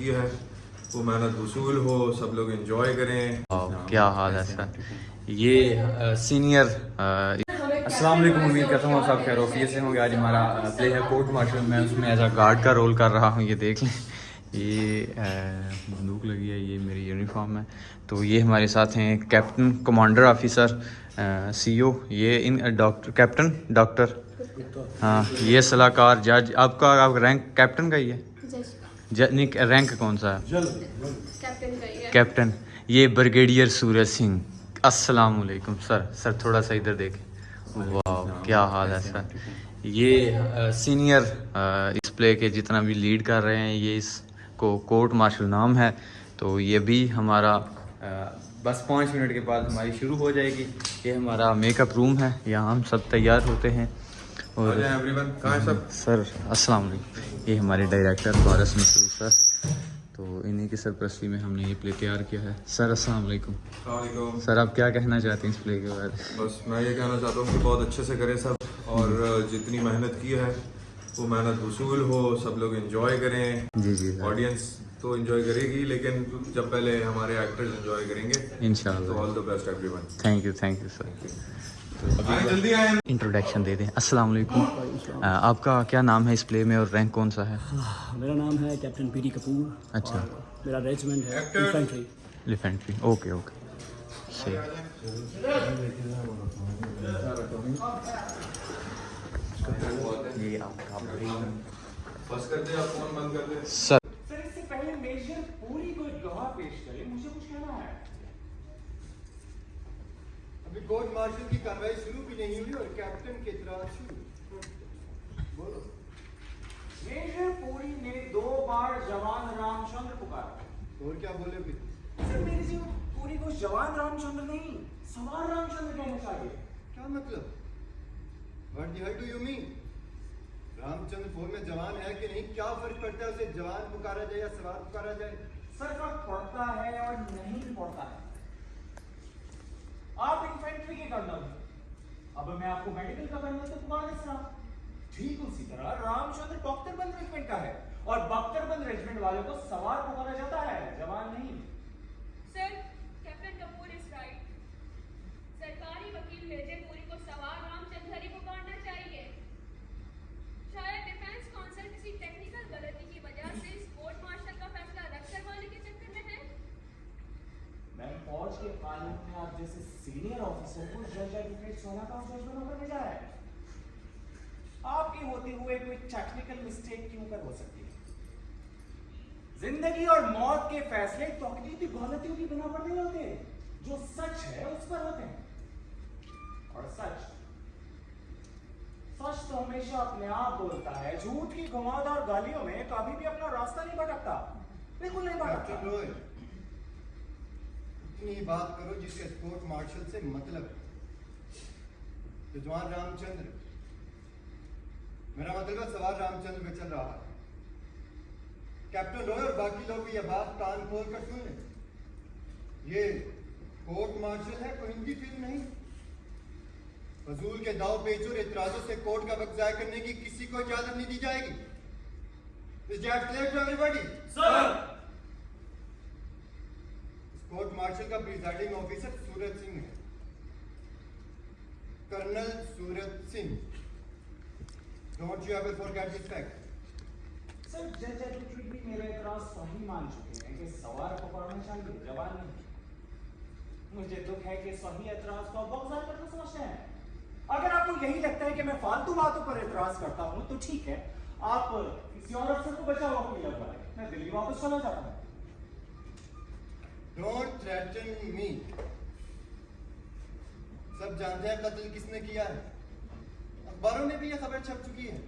की है वो मेहनत वसूल हो, सब लोग एंजॉय करें। क्या हाल है सर, ये सीनियर अस्सलाम वालेकुम। उम्मीद करता हूँ सब खैरियत से होंगे। आज हमारा प्ले है कोर्ट मार्शल, मैं उसमें एज अ गार्ड का रोल कर रहा हूँ। ये देख लें, ये बंदूक लगी है, ये मेरी यूनिफॉर्म है। तो ये हमारे साथ हैं कैप्टन, कमांडर ऑफिसर, सीओ, ये इन डॉक्टर, कैप्टन, डॉक्टर, हाँ, ये सलाहकार, जज। आपका रैंक कैप्टन का ही है? नहीं, रैंक कौन सा है? कैप्टन का ही है। कैप्टन। ये ब्रिगेडियर सूरज सिंह। अस्सलाम वालेकुम सर। सर थोड़ा सा इधर देखें। वाह, क्या हाल है सर। ये सीनियर इस प्ले के जितना भी लीड कर रहे हैं, ये इसको कोर्ट मार्शल नाम है। तो ये भी हमारा बस 5 मिनट के बाद हमारी शुरू हो जाएगी। ये हमारा मेकअप रूम है, यहाँ हम सब तैयार होते हैं। और कहाँ है सब? सर अस्सलाम वालेकुम, ये हमारे डायरेक्टर पारस मसूद सर। तो इन्हीं की सरपरस्ती में हमने ये प्ले तैयार किया है। सर अस्सलाम वालेकुम। वालेकुम। सर आप क्या कहना चाहते हैं इस प्ले के बारे में? बस मैं ये कहना चाहता हूँ कि बहुत अच्छे से करें सब, और जितनी मेहनत की है वो मेहनत वसूल हो, सब लोग एंजॉय करें। जी जी सर। ऑडियंस तो एंजॉय करेगी, लेकिन जब पहले हमारे एक्टर्स एंजॉय करेंगे। इंशाल्लाह। तो all the best everyone. Thank you sir. जल्दी आए। इंट्रोडक्शन दे दें। अस्सलाम वालेकुम। आपका क्या नाम है इस प्ले में और रैंक कौन सा है? मेरा नाम है कैप्टन पीडी कपूर। अच्छा। और मेरा रेजिमेंट है इन्फेंट्री। इन्फेंट्री, ओके ओके, सही। ये आपका बस कर दे, आप फोन बंद कर दे। सर। सर इससे पहले मेजर पूरी कोई गवाह पेश करे, मुझे कुछ कहना है। अभी कोर्ट मार्शल की कार्रवाई शुरू भी नहीं हुई और कैप्टन के इतराज शुरू। बोलो। मेजर पूरी ने 2 बार जवान रामचंद्र पुकारा। और क्या बोले फिर? सर मेरे जी पूरी को जवान रामचंद्र नहीं, सवार रामचंद्र कहना चाहिए। क्या मतलब? What the hell do you mean? Ramchandra फौज में जवान है कि नहीं, क्या फर्क पड़ता है उसे जवान पुकारा जाए या सवार पुकारा जाए? सर फर्क पड़ता है और नहीं पड़ता है। आप इन्फेंट्री के कर्नल हैं, अब मैं आपको मेडिकल का कर्नल तो पुकार दे रहा हूं। ठीक उसी तरह रामचंद्र बख्तरबंद रेजिमेंट का है, और बख्तरबंद रेजिमेंट वालों को सवार पुकारा जाता है, जवान नहीं। Sir captain Kapoor is right. सरकारी वकील मेजर पूरी को सवार रामचंद्र ही पुकारना चाहिए। शायद डिफेंस काउंसिल किसी टेक्निकल गलती की वजह से इस कोर्ट मार्शल का फैसला रद्द करवाने के चक्कर में है। मैं फौज के कानून में आप जैसे सीनियर ऑफिसर को जज एडवोकेट 16 का जज बनाकर भेजा है। आपके होते हुए कोई टेक्निकल मिस्टेक क्यों कर हो सकती है? जिंदगी और मौत के फैसले तकनीकी गलतियों की बिना पर नहीं होते, जो सच है उस पर होते हैं। और सच तो हमेशा अपने आप बोलता है, झूठ की घुमावदार गालियों में कभी भी अपना रास्ता नहीं भटकता, बिल्कुल नहीं भटकता। कैप्टन रोय, इतनी ही बात करो जिसके कोर्ट मार्शल से मतलब है। तो जवान रामचंद्र, मेरा मतलब है सवार रामचंद्र में चल रहा है। कैप्टन रॉय और बाकी लोग भी यह बात कान खोल कर सुन लें। ये कोर्ट मार्शल है, कोई हिंदी फिल्म नहीं। फजूल के दाव पेच और इतराजों से कोर्ट का वक्त जाया करने की किसी को इजाजत नहीं दी जाएगी। Is that clear to everybody? Sir court martial का प्रिजाइडिंग ऑफिसर सूरज सिंह है, colonel Suraj Singh. Don't you ever forget this fact. Sir जज एडवोकेट भी मेरा एतराज सही मान चुके हैं कि सवार पकड़ना चाहिए, जवान नहीं। मुझे दुख है कि सही एतराज को बगजाल करना समझते हैं। अगर आपको यही लगता है कि मैं फालतू बातों पर एतराज करता हूं तो ठीक है, आप किसी और अफसर को बचाव को लिया हुआ है, मैं दिल्ली वापस चला जाता हूं। डोंट थ्रेटन मी। सब जानते हैं कत्ल किसने किया है, अखबारों में भी यह खबर छप चुकी है।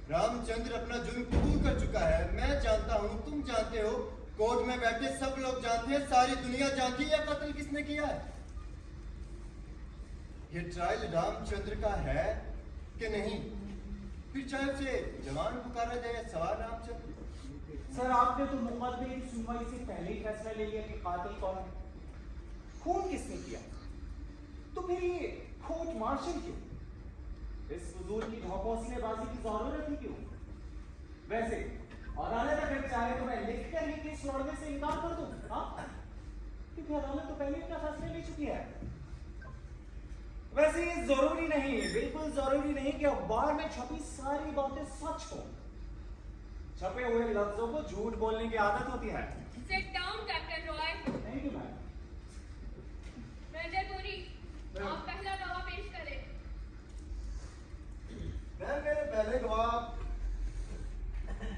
रामचंद्र अपना जुर्म कबूल कर चुका है। मैं जानता हूं, तुम जानते हो, कोर्ट में बैठे सब लोग जानते हैं, सारी दुनिया जानती है यह कत्ल किसने किया है। ये ट्रायल रामचंद्र का है कि नहीं, फिर चाहे उसे जवान पुकारा जाए या सवार रामचंद्र। सर आपने तो मुकदमे की सुनवाई से पहले ही फैसला ले लिया कि कातिल कौन है, खून किसने किया, तो फिर ये कोर्ट मार्शल क्यों? इस फजूल की हौसलेबाजी की जरूरत ही क्यों? वैसे अदालत अगर चाहे तो मैं लिख कर ही केस लड़ने से इनकार कर दूं, हाँ? क्योंकि अदालत तो पहले इतना फैसले ले चुकी है। वैसे ये जरूरी नहीं, बिल्कुल जरूरी नहीं कि अखबार में छपी सारी बातें सच हो। छपे हुए लफ्जों को झूठ बोलने की आदत होती है। Sit down, Captain Roy. Thank you ma'am. Major Puri, आप पहला दावा पेश करें। मैं मेरे पहले गवाह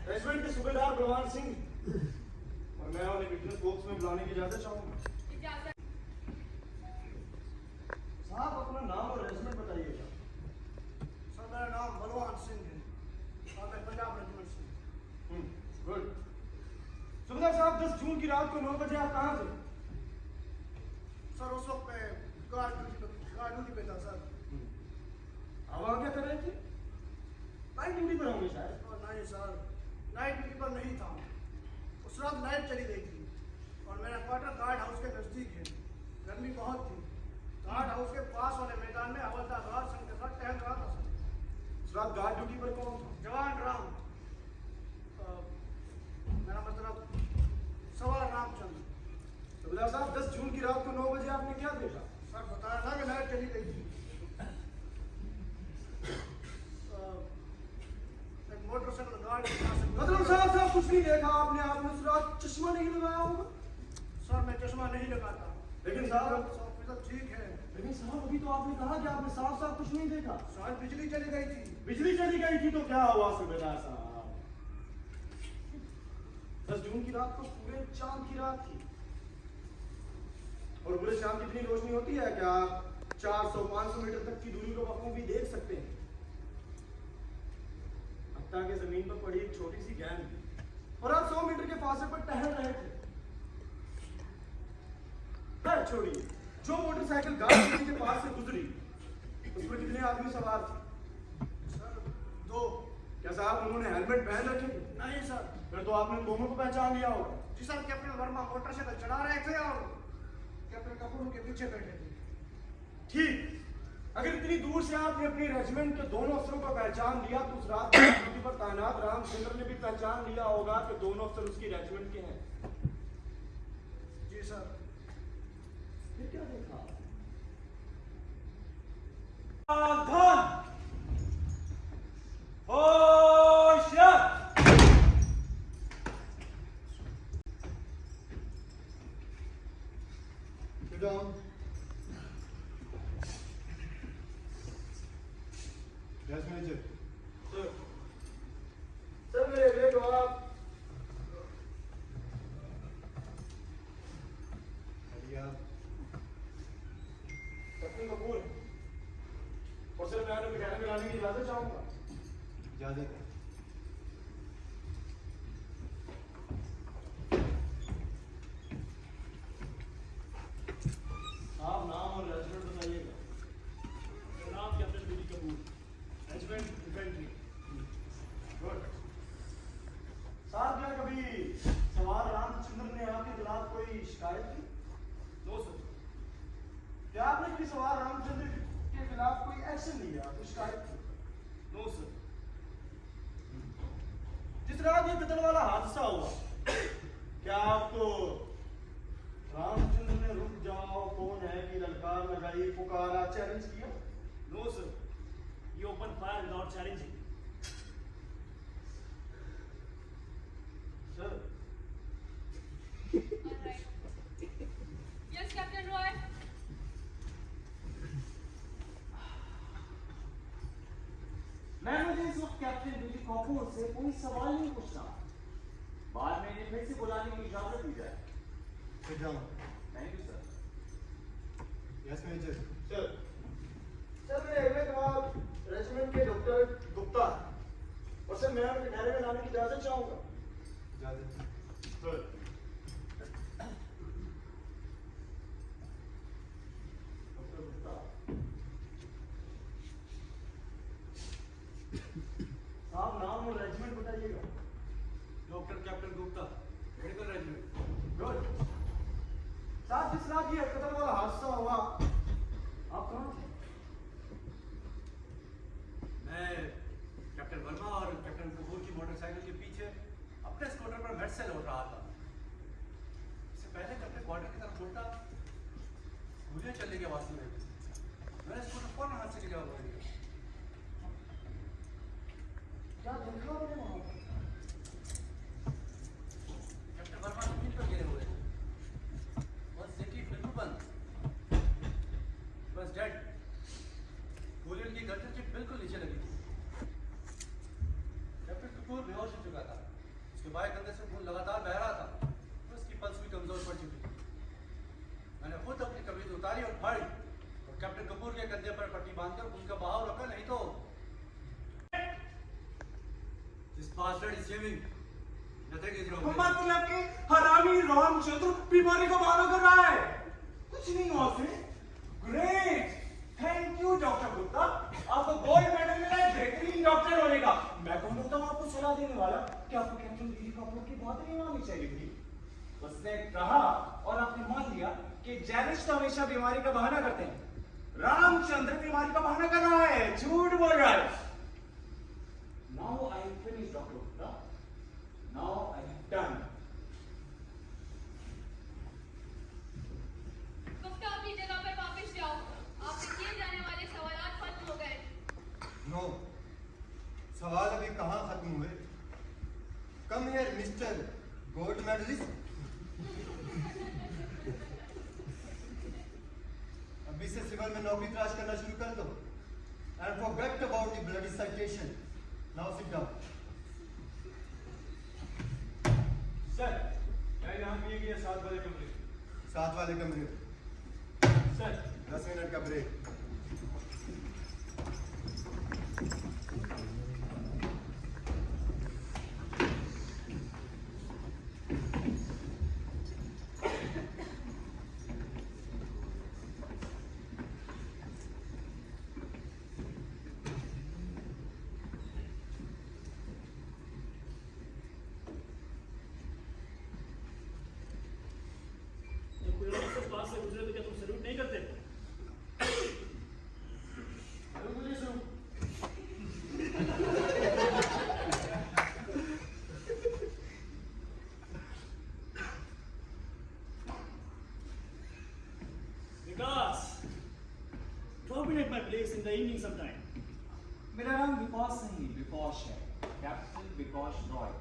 रेजिमेंट के सूबेदार बलवान सिंह और मैं उन्हें विटनेस बॉक्स में बुलाने की इजाजत चाहूंगा। इजाजत। साहब अपना नाम और रेजिमेंट बताइएगा। सर मेरा नाम बलवान सिंह है और मैं पंजाब रेजिमेंट से। गुड। सूबेदार साहब 10 जून की रात को 9 बजे आप कहाँ थे? सर उस वक्त मैं गार्ड ड्यूटी पे था सर। अब वहाँ क्या कर रहे थे? नाइट ड्यूटी पर होंगे शायद। नहीं सर, नाइट ड्यूटी पर नहीं था। उस रात लाइट चली गई थी और मेरा क्वार्टर गार्ड हाउस के नजदीक है। गर्मी बहुत थी। गार्ड हाउस के पास वाले मैदान में हवलदार राज सिंह के साथ टहल रहा था सर। उस रात गार्ड ड्यूटी पर कौन था? जवान राम, मेरा मतलब सवार रामचंद्र। सूबेदार साहब 10 जून की रात को 9 बजे आपने क्या देखा? सर बताया था कि लाइट चली गई थी। एक मोटरसाइकिल गार्ड मतलब साहब कुछ नहीं देखा आपने? आपने उस रात चश्मा नहीं लगाया होगा? सर मैं चश्मा नहीं लगाता। लेकिन साहब ठीक है। लेकिन साहब अभी तो आपने कहा कि आपने साफ साफ कुछ नहीं देखा। शायद बिजली चली गई थी। बिजली चली गई थी तो क्या हुआ सूबेदार साहब? 10 जून की रात को पूरे चांद की रात थी और पूरे चांद की इतनी रोशनी होती है कि आप 400-500 मीटर तक की दूरी को बखूबी देख सकते हैं। हत्ता के जमीन पर पड़ी एक छोटी सी गेंद थी और आप 100 मीटर के फासले पर टहल रहे थे। छोड़िए, जो मोटरसाइकिल गार्ड के पास से गुजरी उस पर कितने आदमी सवार थे? सर 2। क्या साहब उन्होंने हेलमेट पहन रखे थे? नहीं सर। फिर तो आपने दोनों को पहचान लिया होगा। जी सर, कैप्टन वर्मा मोटरसाइकिल चला रहे थे और कैप्टन कपूर के पीछे बैठे थे। ठीक, अगर इतनी दूर से आपने अपने रेजिमेंट के दोनों अफसरों को पहचान लिया तो उस रात ड्यूटी पर तैनात रामचंद्र ने भी पहचान लिया होगा कि दोनों अफसर उसकी रेजिमेंट के हैं। जी सर। फिर क्या देखा? सावधान, होशियार। Sit down. Yes, Major. Sir. Sir, मेरे अगले गवाह कैप्टन कपूर और सर मैं उन्हें बिठाने में लाने की इजाजत चाहूंगा। इजाजत है। आप नाम और रेजिमेंट बताइएगा। नाम कैप्टन पीरी कपूर, रेजिमेंट इन्फेंट्री। गुड। साहब क्या कभी सवार रामचंद्र ने आपके खिलाफ कोई शिकायत की? No sir. क्या आपने कभी सवार रामचंद्र के खिलाफ कोई एक्शन लिया, कोई शिकायत की? No sir. जिस रात ये कत्ल वाला हादसा हुआ क्या आपको रामचंद्र ने रुक जाओ कौन है की ललकार लगाई, पुकारा, चैलेंज किया? नो सर, ये open fire without challenging. Sir Alright. Yes, Captain Roy. मैं मुझे इस वक्त कैप्टन पीरी कपूर से कोई सवाल नहीं पूछना। बाद में इन्हें फिर से बुलाने की इजाजत दी जाए। Sit down. Thank you sir. Yes, Major. Sir. Sir मेरे अगले गवाह रेजिमेंट के डॉक्टर गुप्ता और सर मैं उनके ठहरे में लाने की इजाजत चाहूंगा। इजाजत। Good. डॉक्टर गुप्ता। साहब नाम और रेजिमेंट बताइएगा। Doctor captain Gupta, medical regiment. Good. साहब जिस रात ये कत्ल वाला हादसा हुआ आप कहाँ थे? मैं कैप्टन वर्मा और कैप्टन कपूर की मोटरसाइकिल के पीछे फिर चलने की आवाज़ सुनाई दी। मैंने स्कूटर फौरन हाथ से गिरा हुआ दिया। क्या देखा आपने वहाँ पर? कैप्टन वर्मा जमीन पर गिरे हुए थे। बस देखी बिल्कुल बंद, बस डेड। गोली उनकी गर्दन के बिल्कुल नीचे लगी थी। कैप्टन कपूर बेहोश हो चुका था। उसके बाएं कंधे से खून लगातार बह रहा था। उसकी पल्स भी कमजोर पड़ चुकी थी। मैंने खुद अपनी कमीज उतारी और फाड़ी और कैप्टन कपूर के कंधे पर पट्टी बांधकर खून का बहाव रोका, नहीं तो This bastard is swimming. Nothing is wrong. मतलब कि हरामी रामचंद्र बीमारी को बहाना कर रहा है। कुछ नहीं हुआ उसे। Great, thank you doctor Gupta. आपको गोल्ड मेडल मिला है बेहतरीन डॉक्टर होने का। मैं कौन होता हूँ आपको सलाह देने वाला कि आपको कैप्टन बीडी कपूर की बात नहीं माननी चाहिए थी। उसने कहा और आपने मान लिया कि जैनिश तो हमेशा बीमारी का बहाना करते हैं। रामचंद्र बीमारी का बहाना कर रहा है, झूठ बोल रहा है। Now I am finished, Dr. Gupta. Now I am done. Gupta अपनी जगह पर वापस जाओ। आपसे किए जाने वाले सवालात खत्म हो गए। नो, सवाल अभी कहाँ खत्म हुए? Come here mister gold medalist. अभी से सिविल में नौकरी तलाश करना शुरू कर दो। And forget about the bloody citation. Now sit down. Sir, मैं यहाँ किए गए 7 वाले कमरे। 7 वाले कमरे। सर, 10 मिनट का ब्रेक। पास से गुजरे तो क्या तुम सैल्यूट नहीं करते? विकास, drop in at my place in the evening sometime. मेरा नाम विकास नहीं, विकास है। कैप्टन विकास रॉय।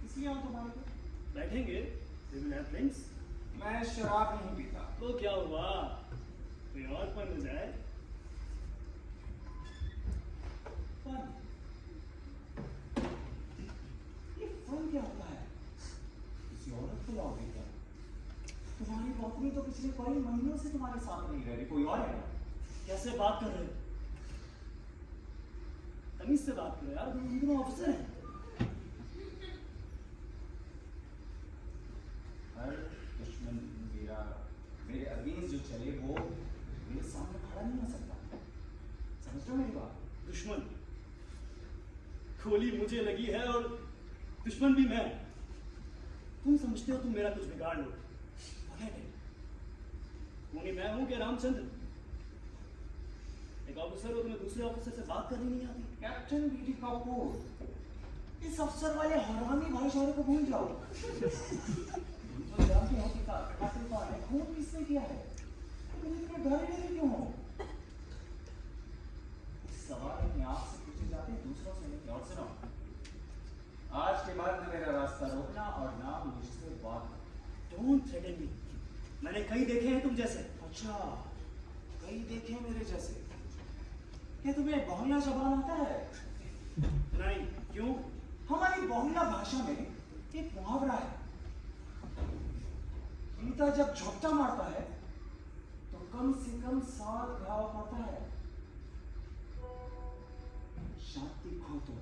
इसलिए हम तुम्हारे को बैठेंगे, we will have drinks. मैं शराब नहीं पीता। तो क्या हुआ? कोई और फन हो जाए? फन? ये फन क्या होता है? किसी औरत को लाओगे क्या? तुम्हारी पत्नी तो पिछले कई महीनों से तुम्हारे साथ नहीं रह रही, कोई और है? कैसे बात कर रहे हो? तमीज से बात करो यार, तुम दोनों ऑफिसर हैं। हर दुश्मन मेरे अगेंस्ट जो चले वो मेरे सामने खड़ा नहीं हो सकता। समझ रहे हो मेरी बात? दुश्मन गोली मुझे लगी है और दुश्मन भी मैं। तुम समझते हो तुम मेरा कुछ बिगाड़ लो। खूनी मैं हूं क्या रामचंद्र? एक ऑफिसर हो, तुम्हें दूसरे ऑफिसर से बात करनी नहीं आती? कैप्टन बीडी कपूर, इस अफसर वाले हरामी भाईचारे को भूल जाओ। तो जानते हो कि कातिल कौन है, खून किसने किया है? तुम इतने डरे क्यों हो? सवाल अपने आप से पूछे जाते हैं, दूसरों से नहीं। और सुनो, आज के बाद न मेरा रास्ता रोकना और ना मुझसे बात करना। डोंट थ्रेटन मी। मैंने कई देखे हैं तुम जैसे। अच्छा, कई देखे मेरे जैसे। क्या तुम्हें बहुला जबान आता है? नहीं, क्यों? हमारी बहुला भाषा में एक मुहावरा है, गीता जब झपटा मारता है तो कम से कम 7 घाव पाता है। शांति खो तो